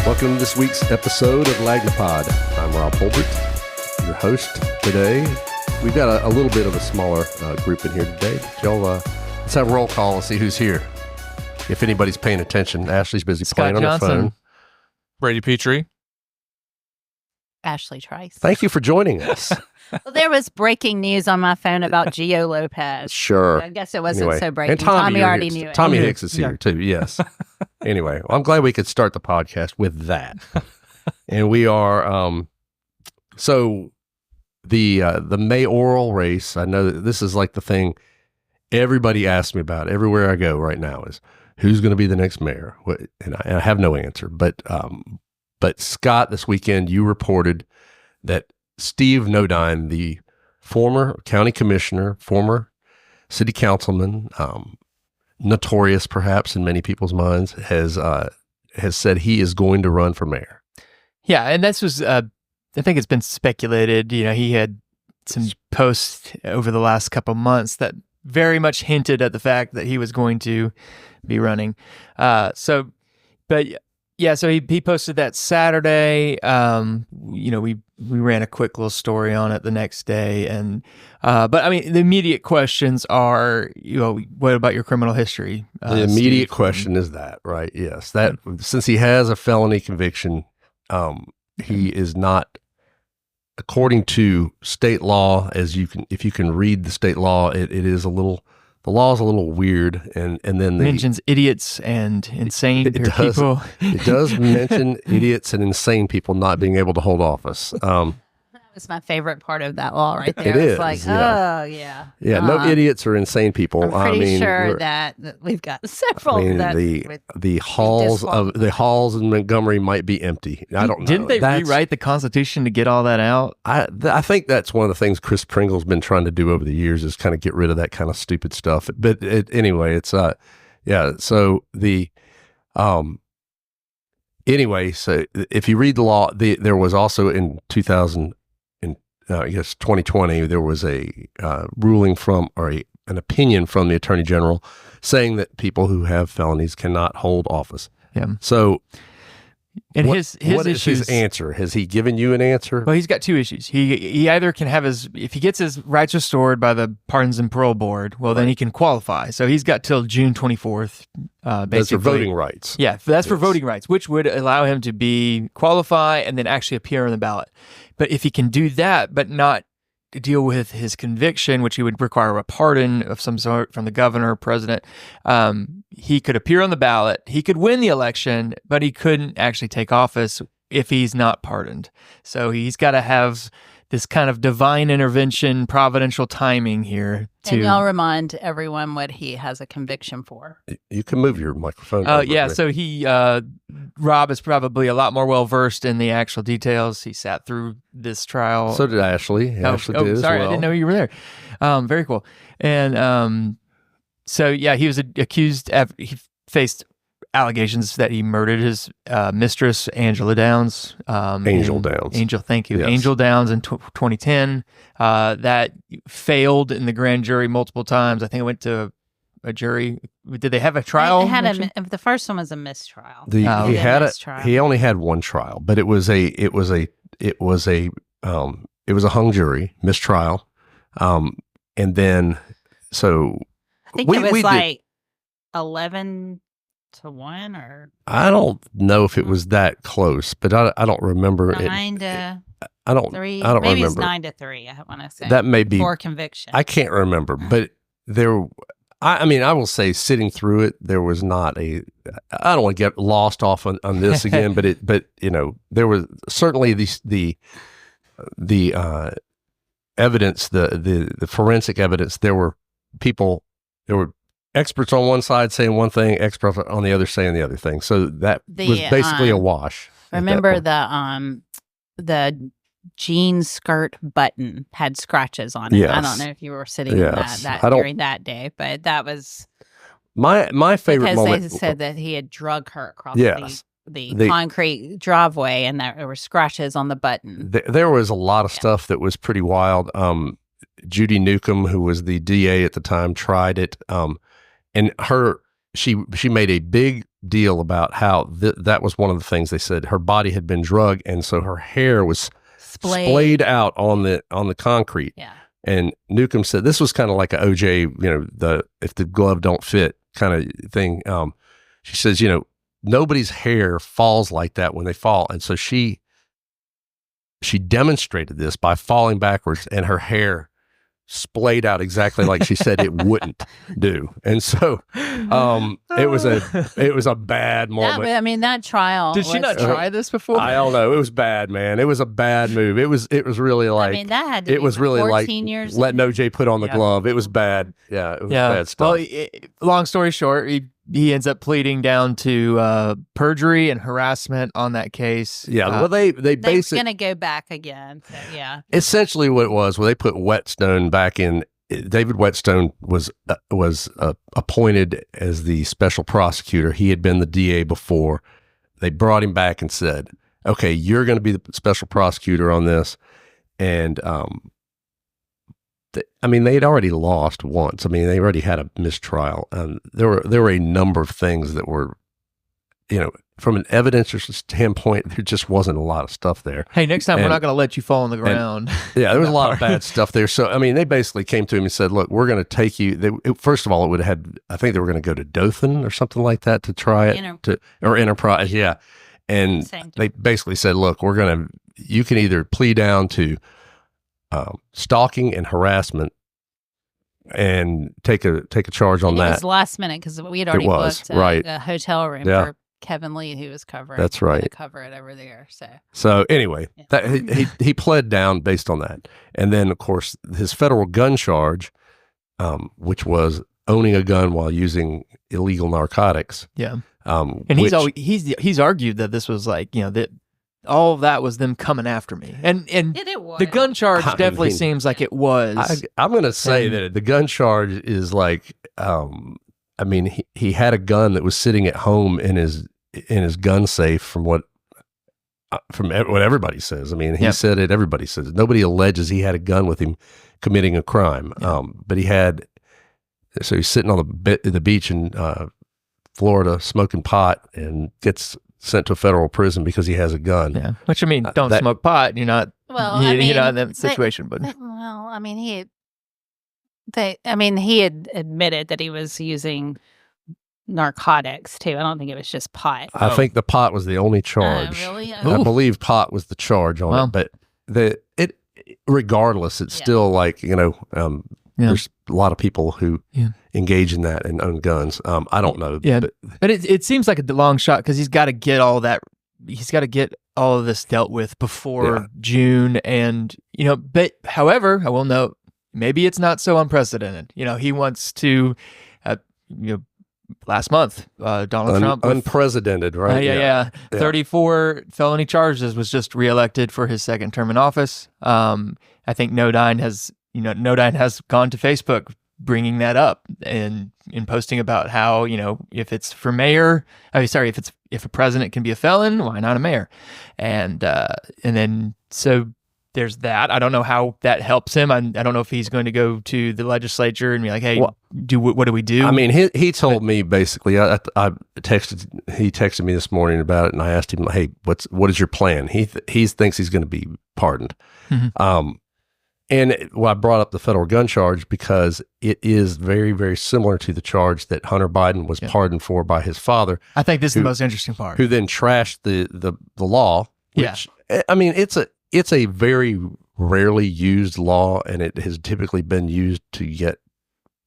Welcome to this week's episode of Lagnia-Pod. I'm Rob Holbert, your host today. We've got a little bit of a smaller group in here today. Y'all, let's have a roll call and see who's here. If anybody's paying attention, Ashley's busy Scott playing Johnson. on her phone. Brady Petrie. Ashley Trice. Thank you for joining us. Well, there was breaking news on my phone about Gio Lopez. Sure. I guess it wasn't Anyway, so breaking. and Tommy already here. knew it. Tommy Okay. Hicks is here too, yes. Anyway, I'm glad we could start the podcast with that. And we are, so the mayoral race, I know that this is like the thing everybody asks me about everywhere I go right now is who's going to be the next mayor? And I have no answer. But Scott, this weekend, you reported that Steve Nodine, the former county commissioner, former city councilman, notorious perhaps in many people's minds, has said he is going to run for mayor. Yeah, and this was, I think it's been speculated. You know, he had some posts over the last couple months that very much hinted at the fact that he was going to be running. So he posted that Saturday. You know, we ran a quick little story on it the next day, and but I mean, the immediate questions are, you know, what about your criminal history? The immediate Steve? question is that, right? Yes, that since he has a felony conviction, he is not, according to state law, if you can read the state law, it is a little. The law is a little weird, and then mentions idiots and insane people. It does mention idiots and insane people not being able to hold office. That was my favorite part of that law right there. It It's is, like, yeah. oh, yeah. Yeah, no idiots or insane people. I'm pretty sure we're- that we've got several. I mean, that the halls in Montgomery might be empty. I don't know. Didn't they rewrite the Constitution to get all that out? I think that's one of the things Chris Pringle's been trying to do over the years is kind of get rid of that kind of stupid stuff. But anyway, it's yeah. So anyway, so if you read the law, there was also in 2020, there was a ruling from an opinion from the Attorney General saying that people who have felonies cannot hold office. Yeah. So, And what his is issues, his answer? Has he given you an answer? Well, he's got two issues. He either can have if he gets his rights restored by the Pardons and Parole Board, well, then he can qualify. So he's got till June 24th, basically. That's for voting rights. Yeah, that's for voting rights, which would allow him to qualify and then actually appear on the ballot. But if he can do that, but not deal with his conviction, which he would require a pardon of some sort from the governor or president, he could appear on the ballot. He could win the election, but he couldn't actually take office if he's not pardoned. So he's got to have this kind of divine intervention, providential timing here. and y'all remind everyone what he has a conviction for. You can move your microphone. over, Yeah, Rick. so Rob is probably a lot more well-versed in the actual details. He sat through this trial. So did Ashley. Ashley did as sorry, well. I didn't know you were there. Very cool. And so, yeah, he was accused, he faced allegations that he murdered his mistress, Angela Downs. Angel Downs. Angel, thank you. Yes. Angel Downs in 2010. That failed in the grand jury multiple times. I think it went to a jury. Did they have a trial? It had the first one was a mistrial. He had mistrial. He only had one trial, but it was a hung jury mistrial, and then so I think it was like 11-1, or I don't know if it was that close, but I don't remember 9 to I don't 3. I don't Maybe remember. it's 9-3. I want to say That may be for conviction. I can't remember, but there. I mean, I will say, sitting through it, there was not a. I don't want to get lost off on this again, but you know, there was certainly the evidence, the forensic evidence. There were experts on one side saying one thing, experts on the other saying the other thing. So that was basically a wash. Remember the jean skirt button had scratches on it. Yes. I don't know if you were sitting in Yes. that I don't- during that day, but that was my favorite because moment. they said that he had drug her across Yes. the concrete driveway, and there were scratches on the button. There was a lot of stuff that was pretty wild. Judy Newcomb, who was the DA at the time, tried it. And she made a big deal about how that was one of the things they said. Her body had been drugged, and so her hair was splayed out on the concrete. Yeah. And Newcomb said this was kind of like a OJ, the if the glove don't fit kind of thing. She says, nobody's hair falls like that when they fall, and so she demonstrated this by falling backwards, and her hair splayed out exactly like she said it wouldn't do. And so it was a bad moment. That trial. Did she not try this before? I don't know. It was bad, man. It was a bad move. It was really like that had to it was really 14 like years letting OJ put on the glove. It was bad. Yeah, it was bad stuff. Well, long story short, he ends up pleading down to perjury and harassment on that case. Yeah, well, they basically going to go back again. So, yeah, essentially what it was, they put Whetstone back in. David Whetstone was appointed as the special prosecutor. He had been the DA before. They brought him back and said, "Okay, you're going to be the special prosecutor on this." And they'd already lost once. They already had a mistrial. There were a number of things that were, from an evidentiary standpoint, there just wasn't a lot of stuff there. Hey, next time we're not going to let you fall on the ground. Yeah, there was a lot of bad stuff there. So, they basically came to him and said, "Look, we're going to take you." First of all, it would have had, I think they were going to go to Dothan or something like that to try it, or Enterprise, yeah. And they basically said, "Look, you can either plea down to stalking and harassment and take a charge on that." It was last minute because we had already booked a hotel room for Kevin Lee, who was covering. That's right. To cover it over there. So anyway, he pled down based on that, and then of course his federal gun charge, which was owning a gun while using illegal narcotics. Yeah. And he's argued that this was that. All of that was them coming after me, and the gun charge definitely seems like it was. I'm going to say that the gun charge is like, he had a gun that was sitting at home in his gun safe. From what everybody says. He said it. Everybody says it. Nobody alleges he had a gun with him committing a crime. But he had. So he's sitting on the beach in Florida smoking pot and gets sent to a federal prison because he has a gun. Yeah, which don't smoke pot. You're not. Well, you're not in that situation. He had admitted that he was using narcotics too. I don't think it was just pot. I think the pot was the only charge. Really? I believe pot was the charge on it. But regardless, it's still like there's a lot of people who engage in that and own guns. I don't know. Yeah, but it seems like a long shot because he's got to get all that. He's got to get all of this dealt with before June, and But however, I will note maybe it's not so unprecedented. He wants to. Last month, Donald Trump, unprecedented, right? 34 felony charges, was just reelected for his second term in office. I think Nodine has gone to Facebook bringing that up and posting about how, if it's for mayor, if a president can be a felon, why not a mayor? And then, so there's that. I don't know how that helps him. I don't know if he's going to go to the legislature and be like, "Hey, what do we do?" He told me basically. He texted me this morning about it, and I asked him, "Hey, what is your plan?" He thinks he's going to be pardoned. Mm-hmm. And I brought up the federal gun charge because it is very, very similar to the charge that Hunter Biden was pardoned for by his father. I think this is the most interesting part. Who then trashed the law. Which, it's a very rarely used law, and it has typically been used to get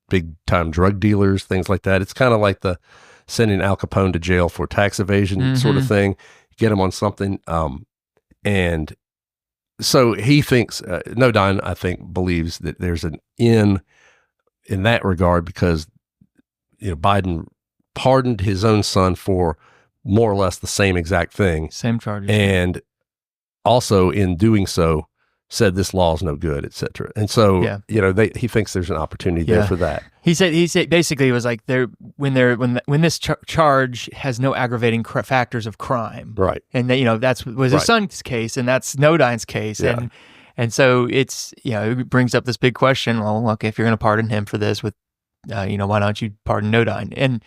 big time drug dealers, things like that. It's kind of like the sending Al Capone to jail for tax evasion sort of thing. Get him on something. And so he thinks, Nodine, I think, believes that there's an in that regard because Biden pardoned his own son for more or less the same exact thing. Same charges. And also in doing so said this law is no good, et cetera. And so, he thinks there's an opportunity there for that. He said basically it was like when this charge has no aggravating factors of crime. Right. And that's was his son's case, and that's Nodine's case. Yeah. And so it's, it brings up this big question. Well, look, if you're going to pardon him for this why don't you pardon Nodine? And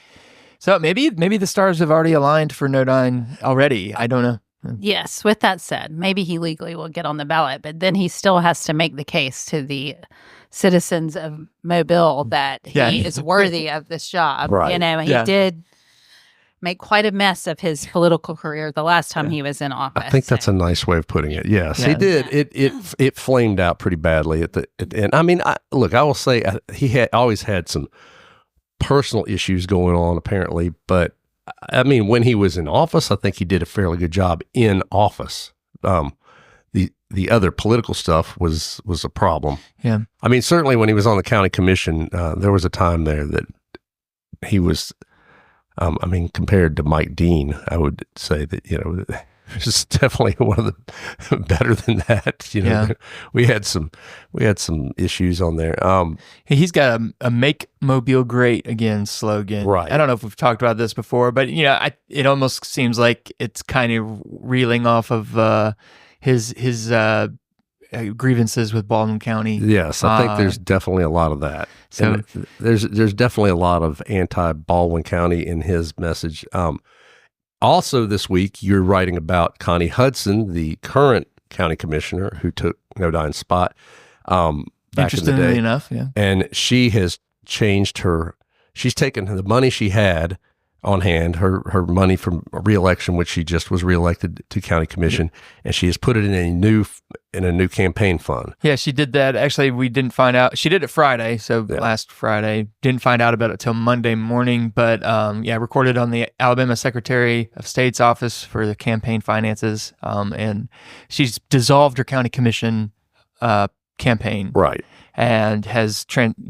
So maybe the stars have already aligned for Nodine already. I don't know. Yes, with that said, maybe he legally will get on the ballot, but then he still has to make the case to the citizens of Mobile that he is worthy of this job. Right. You know, he did make quite a mess of his political career the last time he was in office. I think that's a nice way of putting it. Yes, he did. It flamed out pretty badly at the end. I mean, I will say he had always had some personal issues going on apparently, but I mean, when he was in office, I think he did a fairly good job in office. The other political stuff was a problem. Yeah. I mean, certainly when he was on the county commission, there was a time there that he was, I mean, compared to Mike Dean, I would say that, it's definitely one of the better than that. We had some issues on there. He's got a "Make Mobile Great Again" slogan. Right. I don't know if we've talked about this before, but it almost seems like it's kind of reeling off of his grievances with Baldwin County. Yes, I think there's definitely a lot of that. So and there's definitely a lot of anti-Baldwin County in his message. Also this week, you're writing about Connie Hudson, the current county commissioner who took Nodine's spot back in the day. Interestingly enough, yeah. And she has changed she's taken the money she had on hand, her money from re-election, which she just was re-elected to county commission, and she has put it in a new campaign fund. Yeah, she did that. Actually, we didn't find out. She did it Friday, so last Friday. Didn't find out about it till Monday morning, but recorded on the Alabama Secretary of State's office for the campaign finances, and she's dissolved her county commission campaign. Right. And has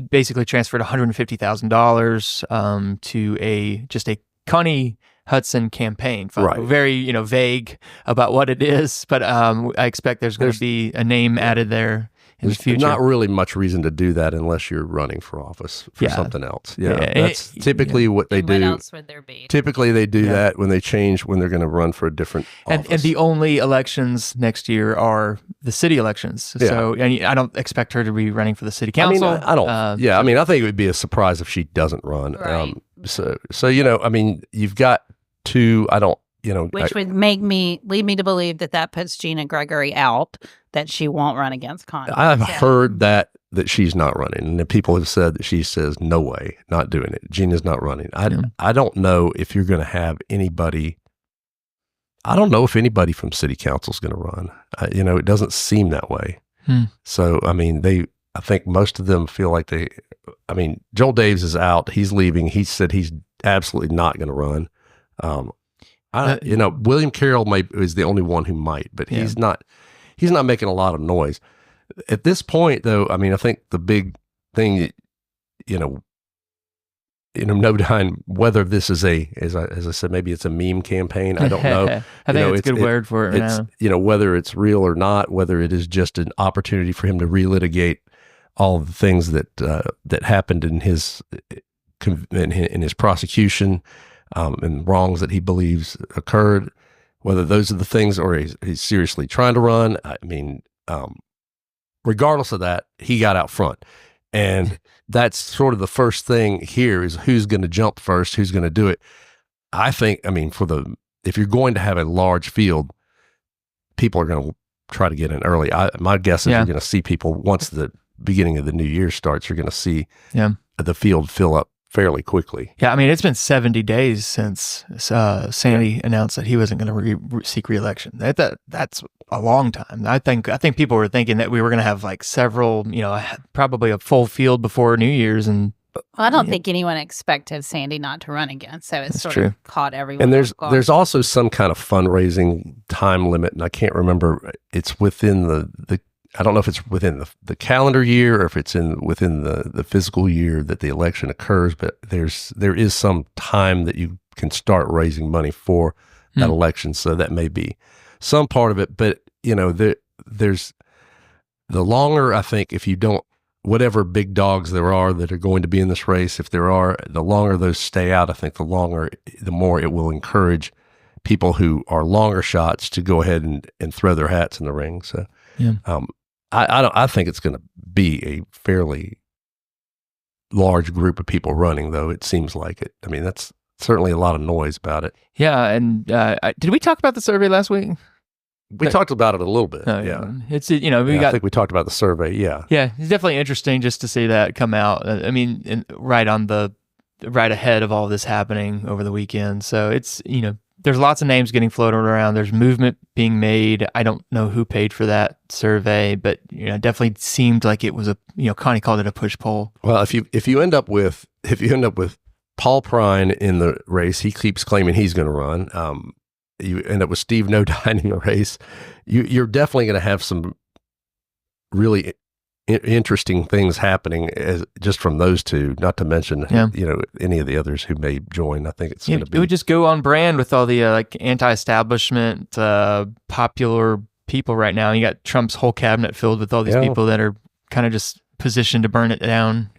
basically transferred $150,000 to just a Connie Hudson campaign fund. Right. Very vague about what it is, but I expect there's going to be a name added there in the future. There's not really much reason to do that unless you're running for office for something else. Yeah, that's typically what they do. What else would there be? Typically, they do that when they're going to run for a different office. And the only elections next year are the city elections. Yeah. So I don't expect her to be running for the city council. I don't. I think it would be a surprise if she doesn't run. Right. So you've got two. I don't. Which would lead me to believe that puts Gina Gregory out, that she won't run against Connie. I've heard that she's not running, and people have said that she says, no way, not doing it. Gina's not running. I don't know if you're going to have anybody. I don't know if anybody from city council is going to run. It doesn't seem that way. So, I think most of them feel like Joel Daves is out. He's leaving. He said he's absolutely not going to run. William Carroll is the only one who might, but he's not making a lot of noise. At this point, though, I think the big thing, Nodine, whether this is as I said, maybe it's a meme campain. I don't know. I think it's a good word for it now. Whether it's real or not, whether it is just an opportunity for him to relitigate all of the things that happened in his prosecution, and wrongs that he believes occurred, whether those are the things or he's seriously trying to run. Regardless of that, he got out front. And that's sort of the first thing here is who's going to jump first, who's going to do it. I think, if you're going to have a large field, people are going to try to get in early. My guess is you're going to see people, once the beginning of the new year starts, you're going to see the field fill up fairly quickly. Yeah, it's been 70 days since Sandy announced that he wasn't going to seek re-election. That's a long time. I think people were thinking that we were going to have several, probably a full field before New Year's. And I don't think anyone expected Sandy not to run again, so it's sort of caught everyone. And there's also some kind of fundraising time limit, and I can't remember. It's within the I don't know if it's within the calendar year or if it's within the fiscal year that the election occurs, but there is some time that you can start raising money for that election. So that may be some part of it, but there's the longer, I think, if you don't, whatever big dogs there are that are going to be in this race, if there are, the longer those stay out, I think the more it will encourage people who are longer shots to go ahead and throw their hats in the ring. So, I think it's going to be a fairly large group of people running, though. It seems like it. certainly a lot of noise about it. Yeah, and did we talk about the survey last week? We talked about it a little bit. Oh, yeah. It's, you know, I think we talked about the survey. Yeah. Yeah, it's definitely interesting just to see that come out. I mean, right ahead of all this happening over the weekend. So it's, you know, there's lots of names getting floated around. There's movement being made. I don't know who paid for that survey, but, you know, it definitely seemed like it was Connie called it a push poll. Well, if you end up with Paul Prine in the race, he keeps claiming he's going to run. You end up with Steve Nodine in the race. You're definitely going to have some really interesting things happening just from those two. Not to mention, any of the others who may join. I think it's going to be. It would just go on brand with all the anti-establishment, popular people right now. You got Trump's whole cabinet filled with all these people that are kind of just positioned to burn it down.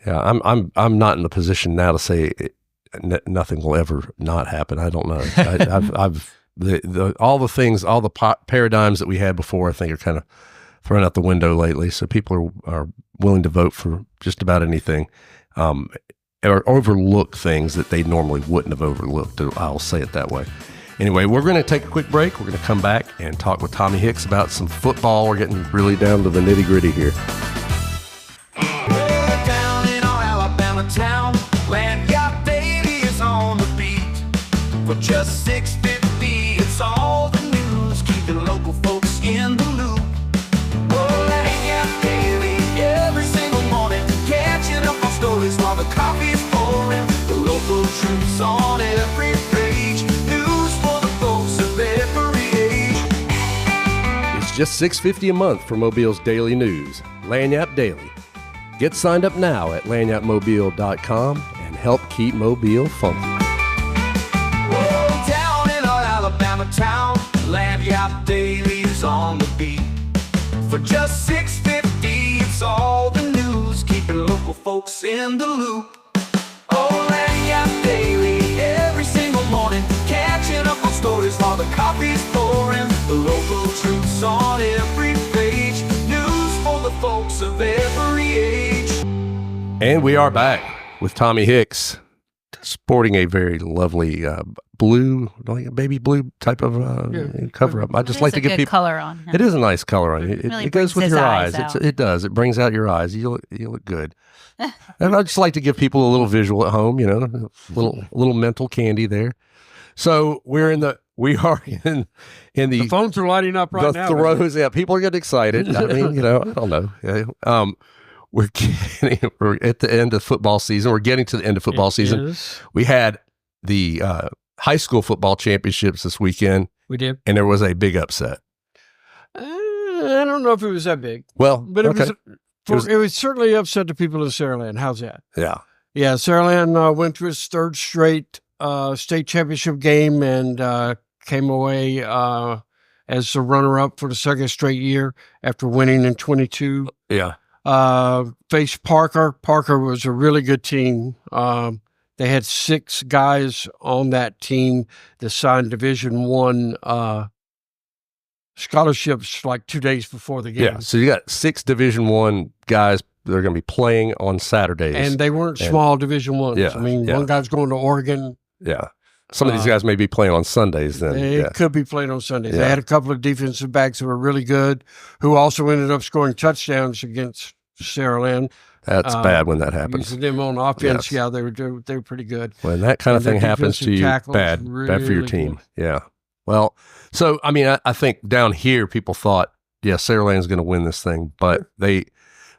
Yeah, I'm not in the position now to say nothing will ever not happen. I don't know. All the paradigms that we had before, I think, are kind of thrown out the window lately. So people are willing to vote for just about anything, or overlook things that they normally wouldn't have overlooked. I'll say it that way. Anyway, we're going to take a quick break. We're going to come back and talk with Tommy Hicks about some football. We're getting really down to the nitty gritty here. Down in our Alabama town, on the beat for just $6.50. It's all the news, keeping local folks in the loop. Oh, Lagnia daily, every single morning, catching up on stories while the coffee's pouring. The local troops on every page, news for the folks of every age. It's just $6.50 a month for Mobile's daily news, Lagniappe Daily. Get signed up now at lagniappemobile.com and help keep Mobile funky. Whoa, down in our Alabama town, Lagniappe Daily is on the beat. For just $6.50, it's all the news, keeping local folks in the loop. Oh, Lagniappe Daily, every single morning, catching up on stories while the coffee's pouring. The local troops on every page, news for the folks of every age. And we are back with Tommy Hicks, sporting a very lovely blue, like a baby blue type of cover up. I just like to give people color on him. It is a nice color on it. Really it goes with your eyes. out. It does. It brings out your eyes. You look good. And I just like to give people a little visual at home. A little mental candy there. So we are in the The phones are lighting up right now. The throws. Yeah, people are getting excited. I mean, I don't know. We're at the end of football season. We're getting to the end of football season. We had the high school football championships this weekend. We did. And there was a big upset. I don't know if it was that big. Well, but it was certainly upset the people of Saraland. How's that? Yeah. Yeah, Saraland went to its third straight state championship game and came away as the runner-up for the second straight year after winning in 22. Yeah. Faced Parker. Parker was a really good team. They had 6 guys on that team that signed Division I scholarships like 2 days before the game. Yeah, so you got 6 Division I guys that are going to be playing on Saturdays. And they weren't small Division I's. Yeah, I mean, one guy's going to Oregon. Yeah. Some of these guys may be playing on Sundays then. They could be playing on Sundays. Yeah. They had a couple of defensive backs that were really good, who also ended up scoring touchdowns against Saraland. That's bad when that happens. Using them on offense, Yes. they were pretty good. When that kind of And thing their happens to you, defensive bad tackles for your really team. Yeah. Well, so, I mean, I think down here people thought, Saraland's going to win this thing. But they,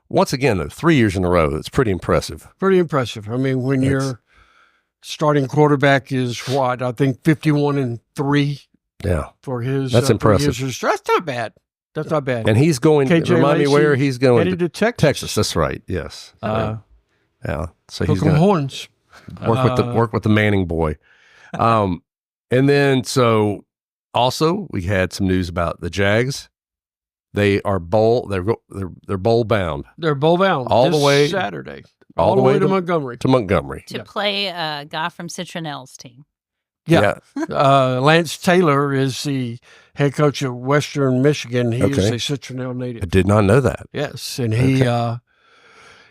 once again, though, 3 years in a row, it's pretty impressive. Pretty impressive. I mean, when your starting quarterback is what? I think 51-3 Yeah. for his. That's impressive. That's not bad. That's not bad. And he's going, KJ remind me Lacey where he's going. headed to Texas. Texas, that's right. Yes. Yeah. So he's Hook 'em going to horns. work with the Manning boy. And then, so also we had some news about the Jags. They are they're bowl bound. They're bowl bound All the way Saturday. all the way to Montgomery. To Montgomery. To play a guy from Citronelle's team. Yeah. Lance Taylor is the head coach of Western Michigan. He is a Citronelle native. I did not know that. Yes, and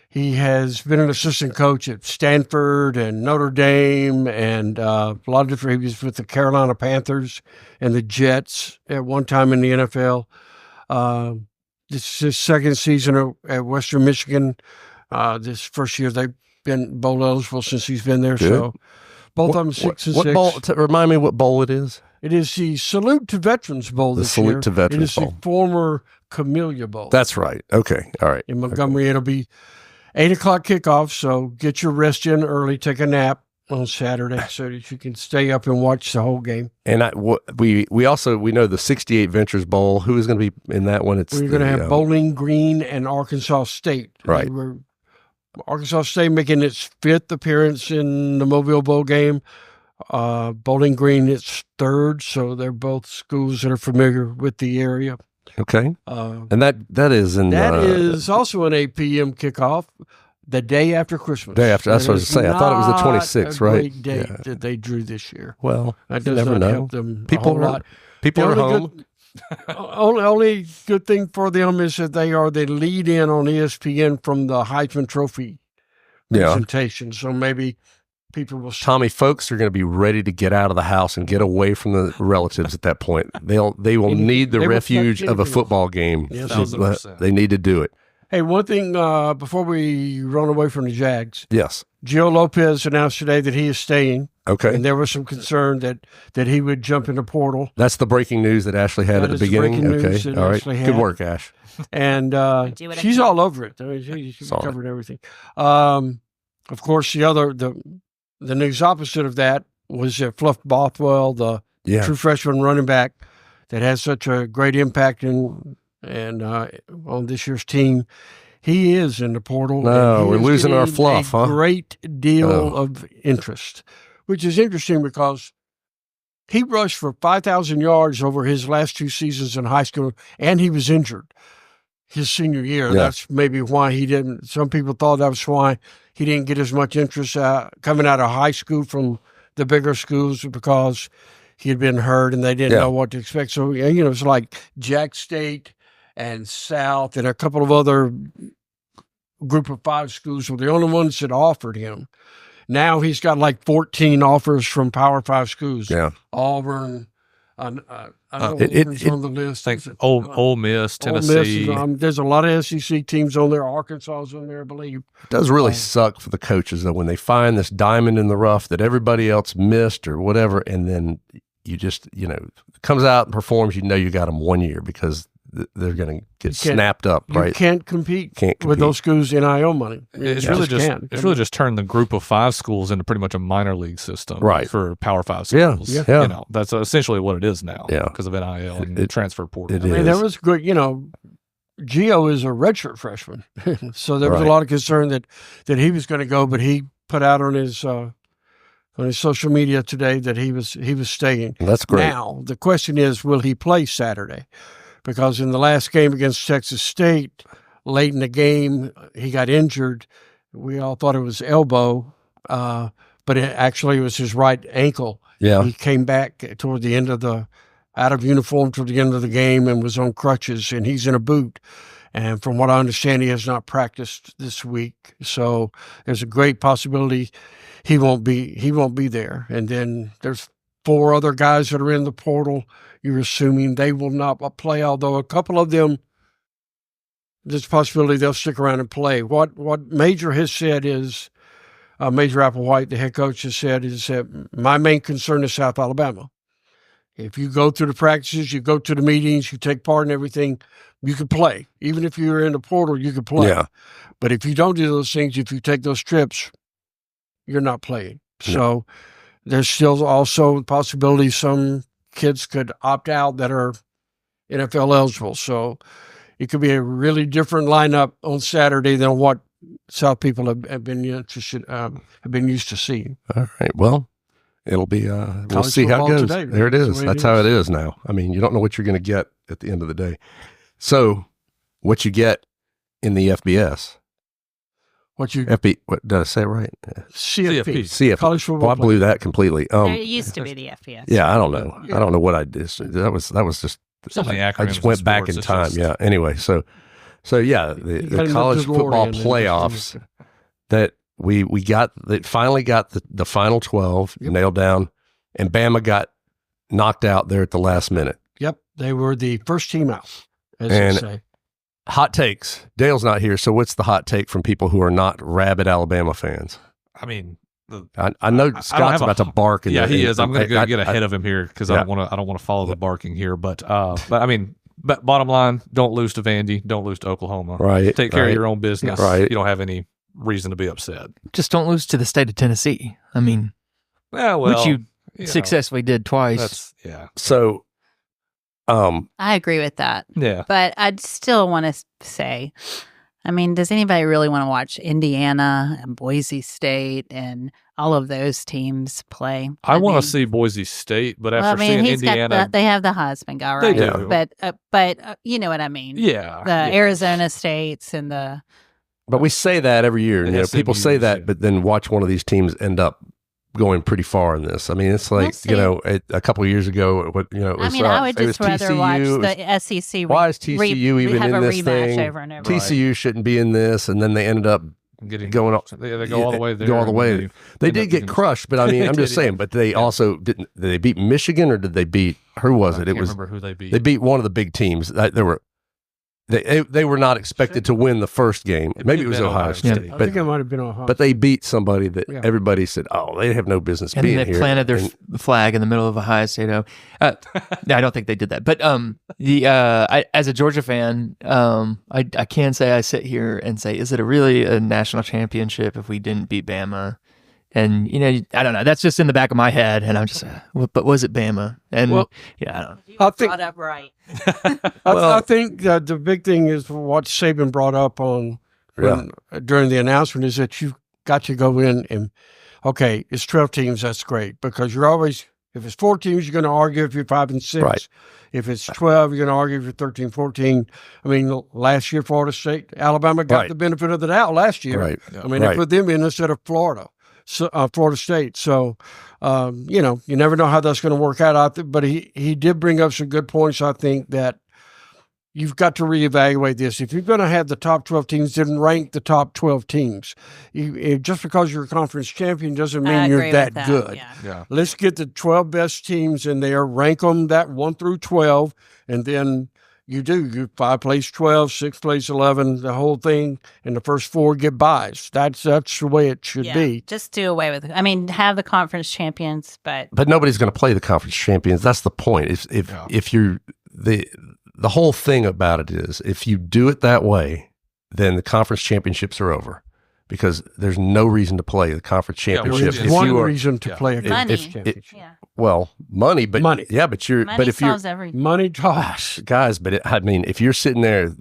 He has been an assistant coach at Stanford and Notre Dame and a lot of different. He was with the Carolina Panthers and the Jets at one time in the NFL. This is his second season at Western Michigan. This first year they've been bowl eligible since he's been there. Good. So both of them 6 and 6. Bowl, remind me what bowl it is. It is the Salute to Veterans Bowl The this Salute year. to Veterans It is Bowl. the former Camellia Bowl. That's right. Okay. All right. In Montgomery. It'll be 8 o'clock kickoff, so get your rest in early, take a nap on Saturday so that you can stay up and watch the whole game. And we know the 68 Ventures Bowl. Who is going to be in that one? We're going to have Bowling Green and Arkansas State. Right. Arkansas State making its 5th appearance in the Mobile Bowl game. Bowling Green its 3rd, so they're both schools that are familiar with the area. Okay. And that is in that is also an 8 p.m. kickoff the day after Christmas. Day after. That's what I was saying. I thought it was the 26th, right? Great date that they drew this year. Well, that you does never not know. help them People a whole are lot. people are home. Only good thing for them is that they are the lead in on ESPN from the Heisman Trophy presentation. So maybe people will. Tommy, folks are going to be ready to get out of the house and get away from the relatives at that point. They will need the refuge of a football game. Yes, 1,000%. They need to do it. Hey, one thing before we run away from the Jags, Yes. Gio Lopez announced today that he is staying. Okay. And there was some concern that he would jump in the portal. That's the breaking news that Ashley had at the is the beginning. breaking news Okay. that All right. Ashley Good had. work, Ash. And do what I she's can. all over it. I mean, she Saw it. covered everything. Of course, the news opposite of that was that Fluff Bothwell, the true freshman running back that has such a great impact on this year's team. He is in the portal. No, and he we're is losing our getting Fluff, a huh? great deal of interest, which is interesting because he rushed for 5,000 yards over his last 2 seasons in high school, and he was injured his senior year. Yeah. That's maybe why he didn't. Some people thought that was why he didn't get as much interest coming out of high school from the bigger schools, because he had been hurt and they didn't know what to expect. So, it's like Jags State and South and a couple of other group of 5 schools were the only ones that offered him. Now he's got like 14 offers from Power 5 schools. Yeah. Auburn. I know it- Auburn's on the list. I think Ole Miss, Ole Miss Tennessee. is, there's a lot of SEC teams on there. Arkansas is on there, I believe. It does really suck for the coaches, though, when they find this diamond in the rough that everybody else missed or whatever, and then you just, comes out and performs, you got them 1 year because they're going to get snapped up, right? You can't compete with those schools NIL money. It's You really can't. it's really just turned the group of 5 schools into pretty much a minor league system, Right. For Power 5 Yeah, schools. yeah. That's essentially what it is now, Yeah. because of NIL and transfer portal. It I mean, is. there was good, Gio is a redshirt freshman. So there was a lot of concern that he was going to go, but he put out on his social media today that he was staying. That's great. Now, the question is, will he play Saturday? Because in the last game against Texas State, late in the game, he got injured. We all thought it was elbow, but it actually was his right ankle. Yeah. He came back toward the end of out of uniform toward the end of the game and was on crutches, and he's in a boot. And from what I understand, he has not practiced this week. So there's a great possibility he won't be there. And then there's 4 other guys that are in the portal. You're assuming they will not play, although a couple of them, there's a possibility they'll stick around and play. What Major has said is, Major Applewhite, the head coach, has said is that my main concern is South Alabama. If you go through the practices, you go to the meetings, you take part in everything, you can play. Even if you're in the portal, you can play. Yeah. But if you don't do those things, if you take those trips, you're not playing. So there's still also the possibility some kids could opt out that are NFL eligible. So it could be a really different lineup on Saturday than what South people have been used to seeing. All right. Well, it'll be, we'll College see how it football goes. today, There it that's the is. way it That's how it is now. I mean, you don't know what you're going to get at the end of the day. So what you get in the FBS, What did I say it right? CFP. CFP. College football. Well, I blew that completely. It used to be the FBS. Yeah, I don't know. I don't know what I did. That was just, So many I acronyms just went in back in sports, time. it's Yeah. Anyway, so So yeah, the college football playoffs that we finally got the final 12 nailed down, and Bama got knocked out there at the last minute. Yep, they were the first team out, as they say. Hot takes. Dale's not here, so what's the hot take from people who are not rabid Alabama fans? I mean, I know Scott's about to bark. He is. I'm going to get ahead of him here because I don't want to follow the barking here. But I mean, bottom line, don't lose to Vandy, don't lose to Oklahoma. Right. Take care of your own business. Right. You don't have any reason to be upset. Just don't lose to the state of Tennessee. I mean, which you successfully did twice. So. I agree with that. Yeah. But I'd still want to say, I mean, does anybody really want to watch Indiana and Boise State and all of those teams play? I want to see Boise State, but after seeing Indiana, they have the husband guy, right? They do. But you know what I mean? Yeah. The Arizona States and the. But we say that every year. You know, people say that, but then watch one of these teams end up going pretty far in this. I mean, it's like, a couple of years ago, it was, I would just rather watch the SEC. Why is TCU even in this thing? Over and over. TCU shouldn't be in this, and then they ended up going all the way there. Go all the way. They did get crushed, but I mean, I'm just saying. But they also didn't. Did they beat Michigan or did they beat? Who was it? I can't remember who they beat. They beat one of the big teams. They were not expected to win the first game. Maybe it was Ohio State. I think it might have been Ohio. But they beat somebody that everybody said, "Oh, they have no business being here." And they planted their flag in the middle of Ohio State. I don't think they did that. But as a Georgia fan, I can say I sit here and say, is it really a national championship if we didn't beat Bama? And, I don't know. That's just in the back of my head. And I'm just, but was it Bama? And, I don't know. I think, brought up right. I think that the big thing is what Saban brought up on during the announcement is that you've got to go in and, okay, it's 12 teams. That's great because you're always, if it's 4 teams, you're going to argue if you're 5 and 6. Right. If it's 12, you're going to argue if you're 13, 14. I mean, last year, Florida State, Alabama got the benefit of the doubt last year. Right. I mean, they put them in instead of Florida. Florida State. So, you never know how that's going to work out. But he did bring up some good points. I think that you've got to reevaluate this. If you're going to have the top 12 teams, then rank the top 12 teams. Just because you're a conference champion doesn't mean you're that good. Yeah. Let's get the 12 best teams in there, rank them that 1 through 12, and then you 5 plays 12, 6 plays 11, the whole thing, and the first 4 get buys. That's the way it should be. Just do away with it. I mean, have the conference champions, but nobody's going to play the conference champions. That's the point. If you're the whole thing about it is if you do it that way, then the conference championships are over. Because there's no reason to play the conference championship. There's one reason to play a conference championship. Well, money, but money. Yeah, but if you're everything. Money talks, guys. But if you're sitting there,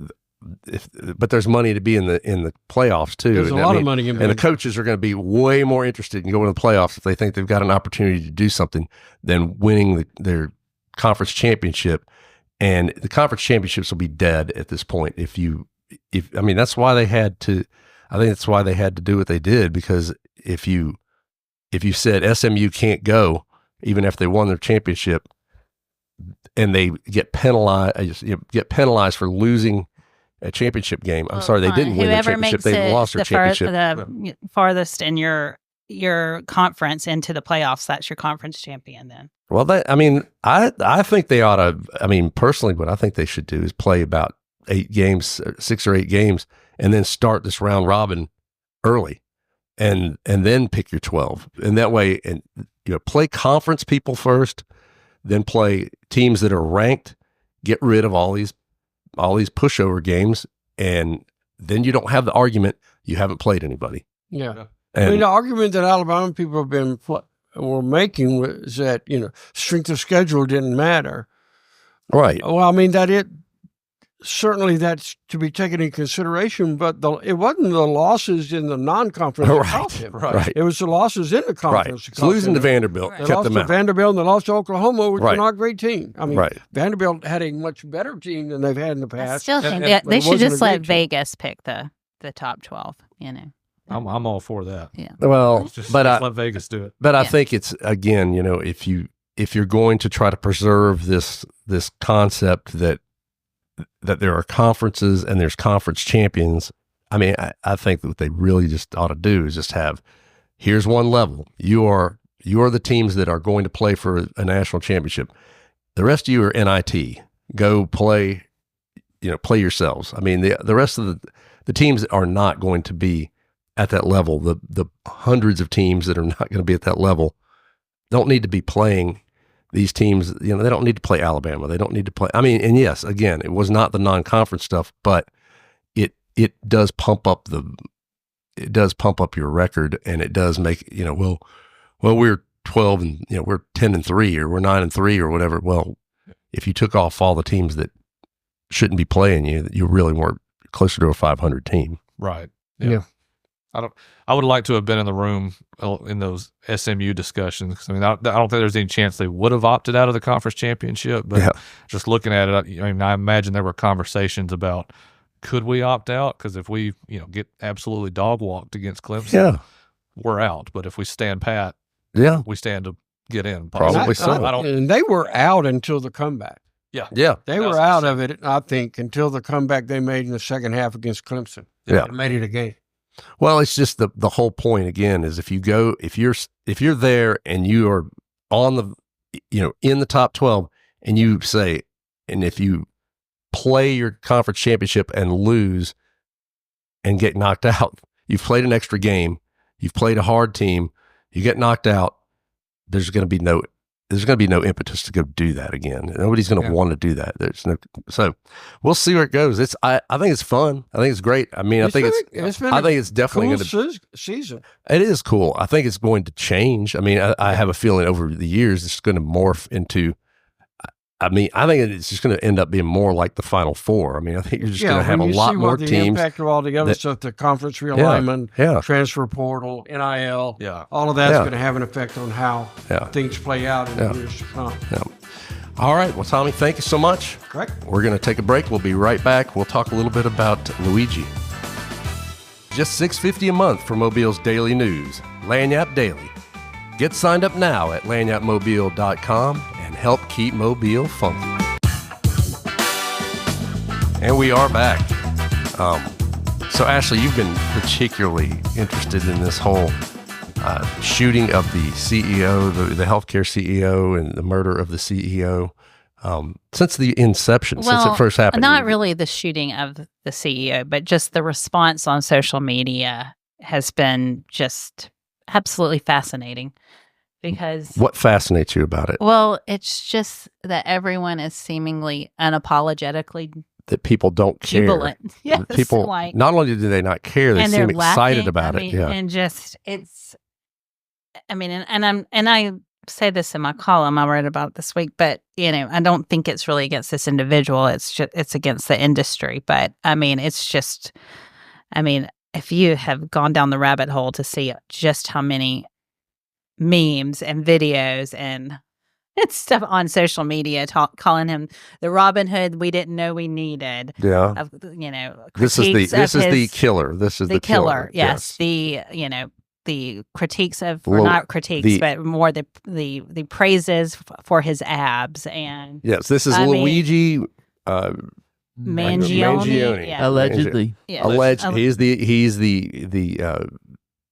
but there's money to be in the playoffs too. There's a lot of money in, and the coaches are going to be way more interested in going to the playoffs if they think they've got an opportunity to do something than winning their conference championship. And the conference championships will be dead at this point. That's why they had to. I think that's why they had to do what they did, because if you said SMU can't go, even if they won their championship, and they get penalized for losing a championship game. I'm sorry, they didn't win the championship. They lost their championship. The farthest in your conference into the playoffs, that's your conference champion then. Well, I think they ought to. Personally, what I think they should do is play about 8 games, 6 or 8 games. And then start this round robin early, and then pick your 12. And that way, play conference people first, then play teams that are ranked. Get rid of all these pushover games, and then you don't have the argument you haven't played anybody. Yeah, the argument that Alabama people were making was that strength of schedule didn't matter. Right. Well, certainly that's to be taken in consideration, but it wasn't the losses in the non-conference that helped him. Right. It was the losses in the conference. Right. So losing to Vanderbilt kept lost them to out. Vanderbilt and they lost to Oklahoma, which is not a great team. Vanderbilt had a much better team than they've had in the past. I still think they should just let Vegas pick the top 12, I'm all for that. Yeah. Well, just let Vegas do it. But I think it's, again, if you're going to try to preserve this concept that that there are conferences and there's conference champions. I mean, I think that what they really just ought to do is just have, here's one level. You are the teams that are going to play for a national championship. The rest of you are NIT. Go play, play yourselves. I mean, the rest of the teams are not going to be at that level. The hundreds of teams that are not going to be at that level don't need to be playing these teams. They don't need to play Alabama. They don't need to play. I mean, and yes, again, it was not the non-conference stuff, but it does pump up your record, and it does make, well, we're 12 and, we're 10-3 or we're 9-3 or whatever. Well, if you took off all the teams that shouldn't be playing you really weren't closer to a 500 team. Right. Yeah. I would like to have been in the room in those SMU discussions. 'Cause, I mean, I don't think there's any chance they would have opted out of the conference championship, but just looking at it, I imagine there were conversations about, could we opt out? Because if we, get absolutely dog walked against Clemson, we're out. But if we stand pat, we stand to get in. Probably so. And they were out until the comeback. Yeah. They were out of it, I think, until the comeback they made in the second half against Clemson. Yeah. It made it a game. Well, it's just the whole point again is if you're there and you are on the, in the top 12 and you say, and if you play your conference championship and lose and get knocked out, you've played an extra game, you've played a hard team, you get knocked out, there's going to be no impetus to go do that again. Nobody's going to want to do that. So we'll see where it goes. I think it's fun. I think it's great. I mean, I think it's definitely cool going to season. It is cool. I think it's going to change. I mean, I have a feeling over the years it's going to morph into. I mean, I think it's just going to end up being more like the Final Four. I mean, I think you're just going to have a lot more teams. The impact of all the other stuff, the conference realignment, transfer portal, NIL, all of that's going to have an effect on how things play out in the years to come. Yeah. All right. Well, Tommy, thank you so much. Correct. We're going to take a break. We'll be right back. We'll talk a little bit about Luigi. Just $6.50 a month for Mobile's daily news, Lagniappe Daily. Get signed up now at lagniappemobile.com and help keep Mobile funky. And we are back. So, Ashley, you've been particularly interested in this whole shooting of the CEO, the healthcare CEO, and the murder of the CEO since the inception, since it first happened. Not really the shooting of the CEO, but just the response on social media has been just absolutely fascinating. Because what fascinates you about it? Well, it's just that everyone is seemingly unapologetically that people don't care. Jubilant. Yes, people not only do they not care, they seem excited about it. Yeah, and just it's. I mean, and I say this in my column I read about this week, but I don't think it's really against this individual. It's against the industry. But I mean, it's just. I mean, if you have gone down the rabbit hole to see just how many memes and videos and stuff on social media calling him the Robin Hood we didn't know we needed. Yeah. This is the killer. This is the killer. Yes. The critiques of, or not critiques, but more the praises for his abs. And yes, this is Luigi Mangione. Yeah. Allegedly. Yeah. He's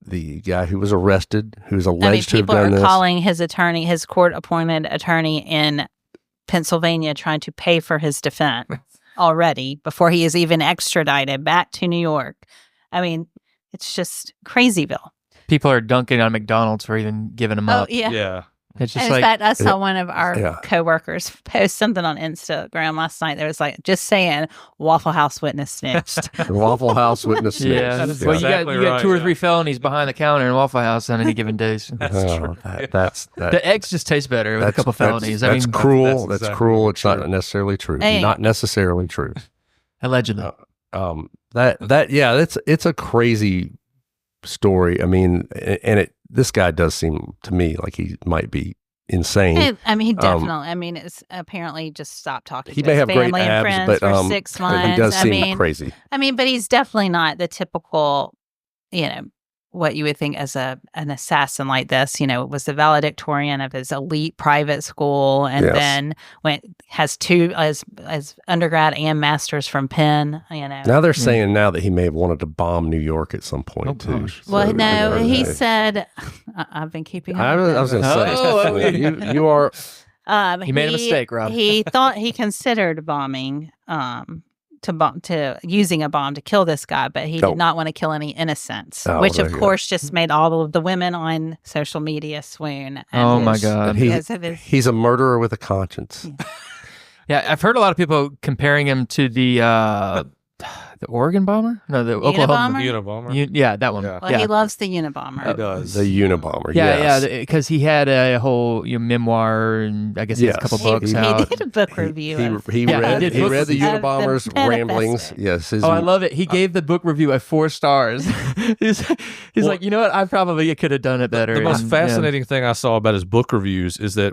the guy who was arrested, who's alleged to have done this. People are calling his attorney, his court-appointed attorney in Pennsylvania, trying to pay for his defense already before he is even extradited back to New York. I mean, it's just crazyville. People are dunking on McDonald's for even giving him up. Yeah. It's just in fact, I saw one of our coworkers post something on Instagram last night. There was just saying Waffle House witness snitched. Waffle House witness snitched. Yeah. Well, you got 2 or 3 felonies behind the counter in Waffle House on any given day. That's true. The eggs just taste better with a couple felonies. That's cruel. That's cruel. It's not necessarily true. Not necessarily true. Allegedly. It's a crazy story. I mean, and this guy does seem to me like he might be insane. I mean, he definitely. I mean, it's apparently just stopped talking. He to may his have family great and abs, friends but for 6 months. he does seem crazy. I mean, but he's definitely not the typical, what you would think as an assassin like this, was the valedictorian of his elite private school, and then has two as undergrad and masters from Penn. Now they're saying now that he may have wanted to bomb New York at some point too. Gosh. Well, no, he said, I've been keeping. I was going to say, you are. You made a mistake, Rob. He thought he considered bombing. To using a bomb to kill this guy, but he did not want to kill any innocents, which of course just made all of the women on social media swoon. Oh my God. He's a murderer with a conscience. Yeah, I've heard a lot of people comparing him to the Oregon bomber? No, the Oklahoma. Unabomber. Yeah, that one. Yeah. Well, he loves the Unabomber. He does. The Unabomber, yeah, because he had a whole memoir, and I guess he has a couple books out. He did a book review. He read the Unabomber's the ramblings. Yes. I love it. He gave the book review a 4 stars. he's like, you know what? I probably could have done it better. The most fascinating thing I saw about his book reviews is that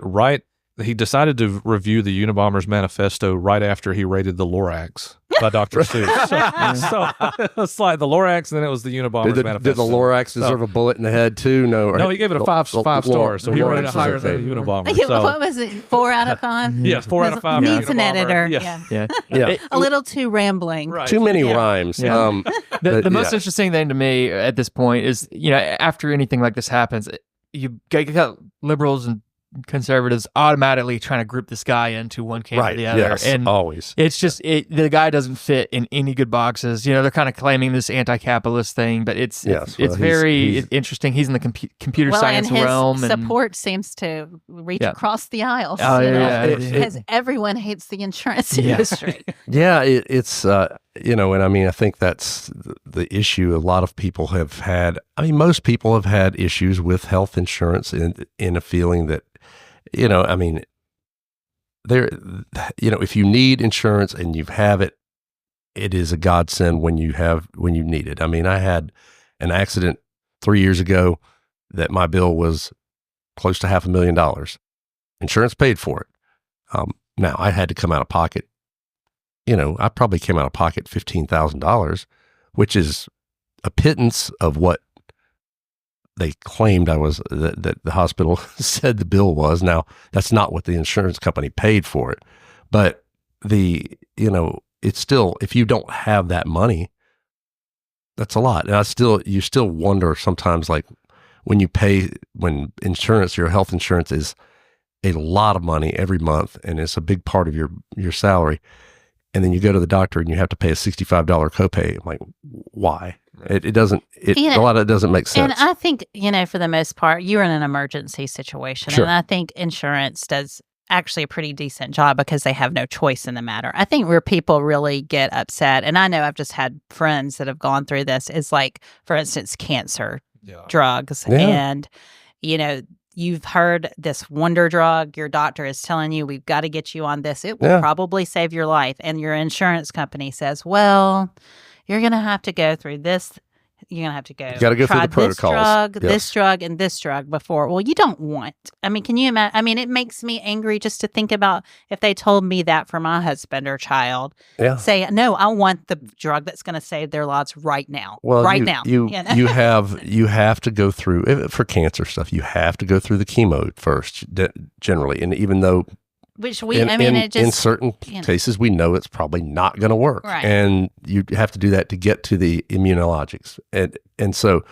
he decided to review the Unabomber's manifesto right after he rated the Lorax by Dr. Seuss. So it's like the Lorax, and then it was the Unabomber's manifesto. Did the Lorax deserve a bullet in the head too? No, he gave it a five stars, so he rated it higher than the Unabomber. So. What was it? 4 out of 5? Yes, 4 out of 5. Needs an editor. Yeah. A little too rambling. Right. Too many rhymes. Yeah. The most interesting thing to me at this point is, after anything like this happens, you got liberals and conservatives automatically trying to group this guy into one camp or the other. Yes, and always. It's just the guy doesn't fit in any good boxes. They're kind of claiming this anti-capitalist thing, but it's very interesting. He's in the computer science realm. And support seems to reach across the aisles. Because everyone hates the insurance industry. Yeah, it's and I mean, I think that's the issue. A lot of people have had. I mean, most people have had issues with health insurance in a feeling that. I mean, if you need insurance and you have it, it is a godsend when you need it. I mean, I had an accident 3 years ago that my bill was close to $500,000. Insurance paid for it. Now I had to come out of pocket. I probably came out of pocket $15,000, which is a pittance of what they claimed that the hospital said the bill was. Now, that's not what the insurance company paid for it. But it's still, if you don't have that money, that's a lot. And you still wonder sometimes, like when insurance, your health insurance is a lot of money every month and it's a big part of your salary. And then you go to the doctor and you have to pay a $65 copay. I'm like, why? It doesn't, a lot of it doesn't make sense. And I think, for the most part, you're in an emergency situation. Sure. And I think insurance does actually a pretty decent job because they have no choice in the matter. I think where people really get upset, and I know I've just had friends that have gone through this, is like, for instance, cancer drugs. Yeah. And, you've heard this wonder drug. Your doctor is telling you, we've got to get you on this. It will probably save your life. And your insurance company says, well, you're going to have to go through this. You're going to have to go. You got to go through the protocols. This drug, and this drug before. Well, you don't want. I mean, can you imagine? I mean, it makes me angry just to think about if they told me that for my husband or child. Yeah. Say, no, I want the drug that's going to save their lives right now. Well, now. You have to go through for cancer stuff. You have to go through the chemo first, generally, and even though. Which in certain cases, we know it's probably not going to work. Right. And you have to do that to get to the immunologics. And so,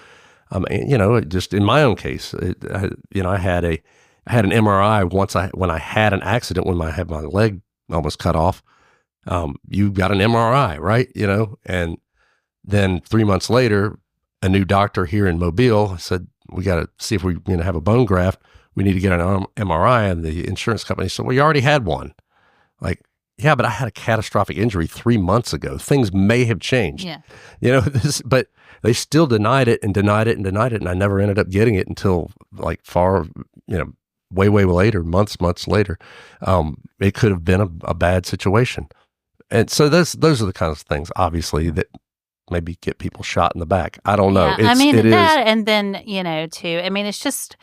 just in my own case, I had an MRI when I had an accident, when I had my leg almost cut off. You got an MRI, right? And then 3 months later, a new doctor here in Mobile said, we got to see if we're going to have a bone graft. We need to get an MRI, and the insurance company said, well, you already had one. Like, yeah, but I had a catastrophic injury 3 months ago. Things may have changed. Yeah. But they still denied it and denied it and denied it, and I never ended up getting it until like way later, months later. It could have been a bad situation. And so those are the kinds of things, obviously, that maybe get people shot in the back. I don't know. Yeah, and then, too, I mean, it's just...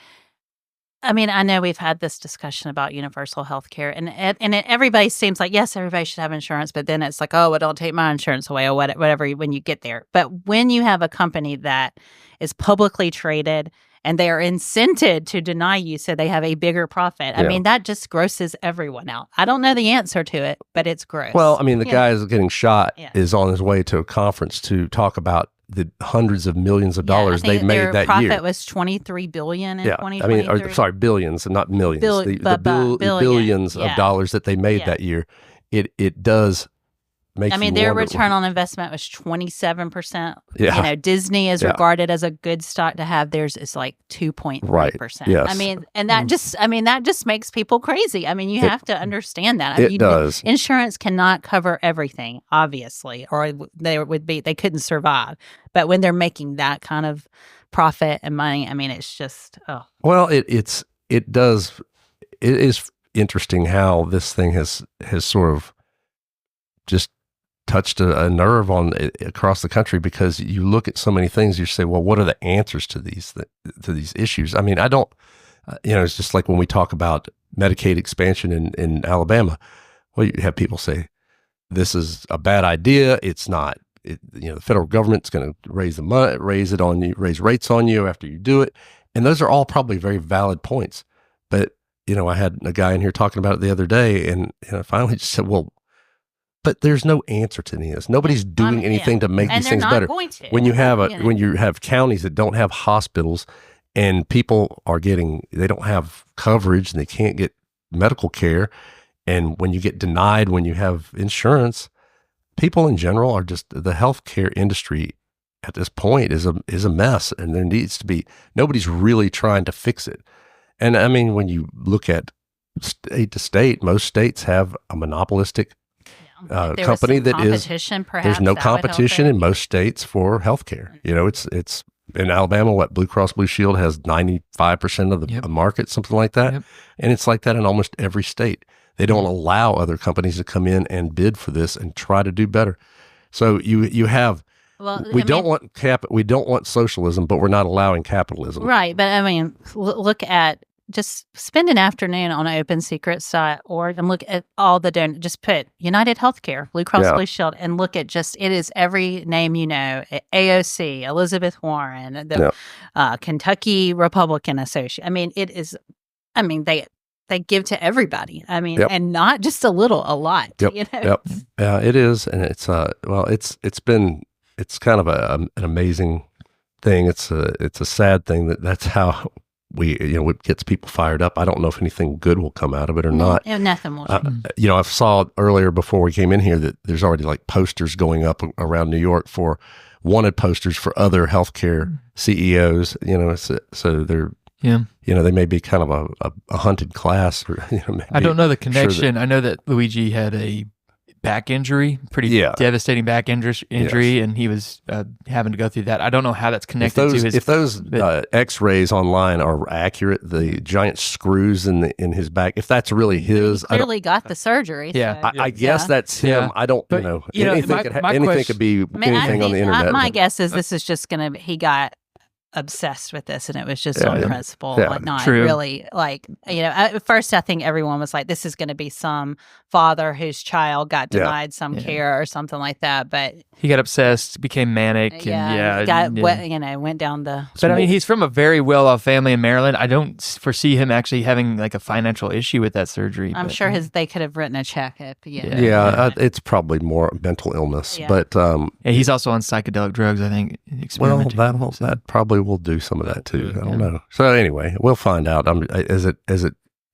I mean, I know we've had this discussion about universal health care, and everybody seems like, yes, everybody should have insurance, but then it's like, oh, well, don't take my insurance away or whatever when you get there. But when you have a company that is publicly traded and they are incented to deny you so they have a bigger profit, I mean, that just grosses everyone out. I don't know the answer to it, but it's gross. Well, I mean, the guy is getting shot is on his way to a conference to talk about the hundreds of millions of dollars they've made that year. Their profit was $23 billion in 2023. I mean, sorry, billions and not millions. Billions of dollars that they made that year. It does make. I mean, their return on investment was 27%. Yeah. You know, Disney is regarded as a good stock to have. Theirs is like 2.3%. Right. Yes. I mean, and that just makes people crazy. I mean, you have to understand that. It does. Insurance cannot cover everything, obviously, or they couldn't survive. But when they're making that kind of profit and money, I mean, it's just Well, it is interesting how this thing has sort of just touched a nerve on across the country, because you look at so many things, you say, well, what are the answers to these issues? I mean, I don't, it's just like when we talk about Medicaid expansion in Alabama. Well, you have people say, this is a bad idea. It's not. The federal government's going to raise rates on you after you do it. And those are all probably very valid points. But, I had a guy in here talking about it the other day, and I finally just said, well, but there's no answer to any of this. Nobody's doing anything to make these things better. When you have when you have counties that don't have hospitals, and people they don't have coverage and they can't get medical care, and when you get denied when you have insurance, people in general are just, the healthcare industry at this point is a mess, and there needs to be, nobody's really trying to fix it. And I mean, when you look at state to state, most states have a monopolistic company that is, there's no competition in most states for healthcare. It's in Alabama, Blue Cross Blue Shield has 95% of the market, something like that. Yep. And it's like that in almost every state. They don't allow other companies to come in and bid for this and try to do better. So you have, we don't want socialism, but we're not allowing capitalism. Right. But I mean, look at, just spend an afternoon on opensecrets.org and look at all the donors. Just put United Healthcare, Blue Cross Blue Shield, and look at it is every name AOC, Elizabeth Warren, the Kentucky Republican Association. I mean, they give to everybody. I mean, and not just a little, a lot. Yep. Yeah, it is, and it's it's kind of an amazing thing. It's a sad thing that's how it gets people fired up. I don't know if anything good will come out of it or not. Nothing will. I saw earlier before we came in here that there's already like posters going up around New York for wanted posters for other healthcare CEOs. So they're they may be kind of a hunted class. Or, I don't know the connection. I know that Luigi had a back injury, pretty devastating back injury, and he was having to go through that. I don't know how that's connected to his. If those X-rays online are accurate, the giant screws in his back, if that's really his, he clearly got the surgery. Yeah, so. I guess that's him. Yeah. I don't, but, anything could be anything on the internet. My guess is this is just going to. He got obsessed with this, and it was just on principle, not really at first I think everyone was like, this is going to be some father whose child got denied some care or something like that, but he got obsessed, became manic, went down the. But I mean, he's from a very well-off family in Maryland. I don't foresee him actually having like a financial issue with that surgery. I'm sure they could have written a check if it's probably more mental illness, but he's also on psychedelic drugs, I think. Well, that probably will do some of that too. I don't know. So anyway, we'll find out. As it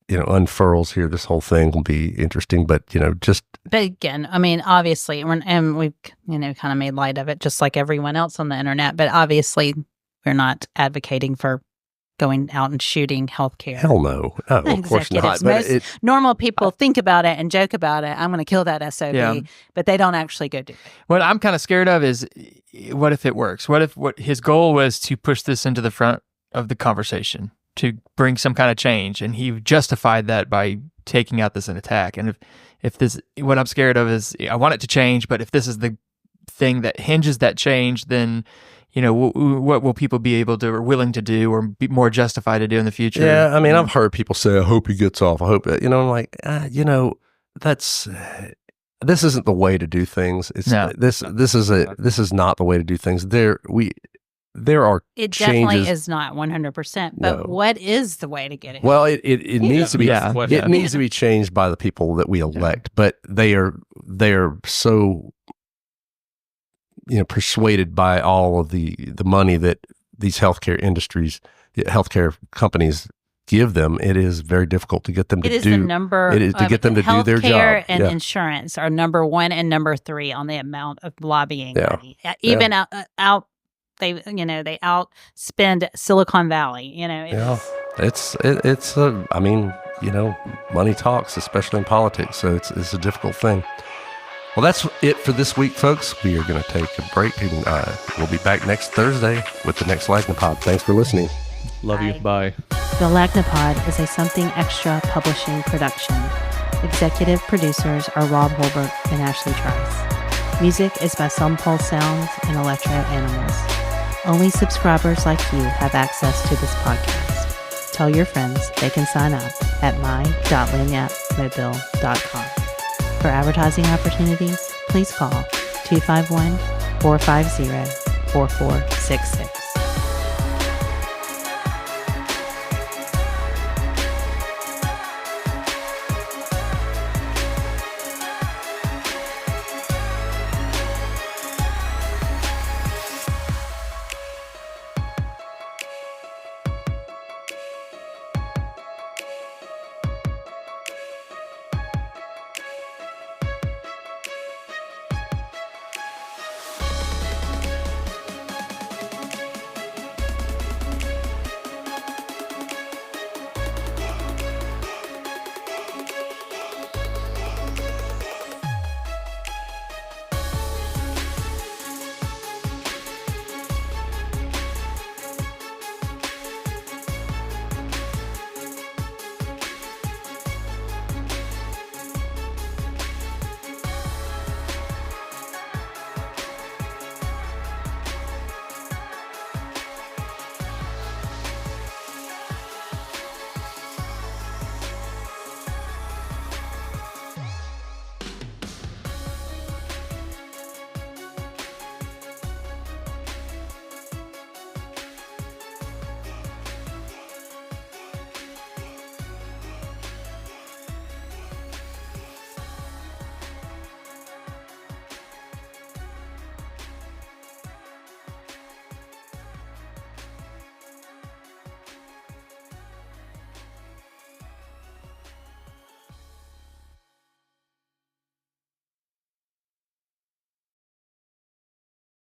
unfurls here, this whole thing will be interesting. But But again, I mean, obviously, and we've kind of made light of it, just like everyone else on the internet. But obviously, we're not advocating for going out and shooting healthcare. Hell no, of course not. But normal people think about it and joke about it. I'm going to kill that SOB, but they don't actually go do it. What I'm kind of scared of is, what if it works? What if his goal was to push this into the front of the conversation, to bring some kind of change, and he justified that by taking out this an attack. And if this, what I'm scared of is, I want it to change, but if this is the thing that hinges that change, then what will people be able to or willing to do or be more justified to do in the future? Yeah, I mean, I've heard people say, "I hope he gets off." I hope I'm like, this isn't the way to do things. This is not the way to do things. There are It changes. definitely is not 100%. But No. what is the way to get it? Well, it needs to be. Yeah. It needs to be changed by the people that we elect, but they are so persuaded by all of the money that these healthcare companies give them. It is very difficult to get them to It is do. the number. It is to get them to do their Healthcare job. and Yeah. insurance are number 1 and number 3 on the amount of lobbying Yeah. money. Even out they outspend Silicon Valley. Yeah, it's I mean, money talks, especially in politics. So it's a difficult thing. Well, that's it for this week, folks. We are going to take a break, and we'll be back next Thursday with the next Lagnia-Pod. Thanks for listening. Love you. Bye. The Lagnia-Pod is a Something Extra publishing production. Executive producers are Rob Holbert and Ashley Trice. Music is by Some Pulse Sounds and Electro Animals. Only subscribers like you have access to this podcast. Tell your friends they can sign up at my.lagniapmobile.com. For advertising opportunities, please call 251-450-4466.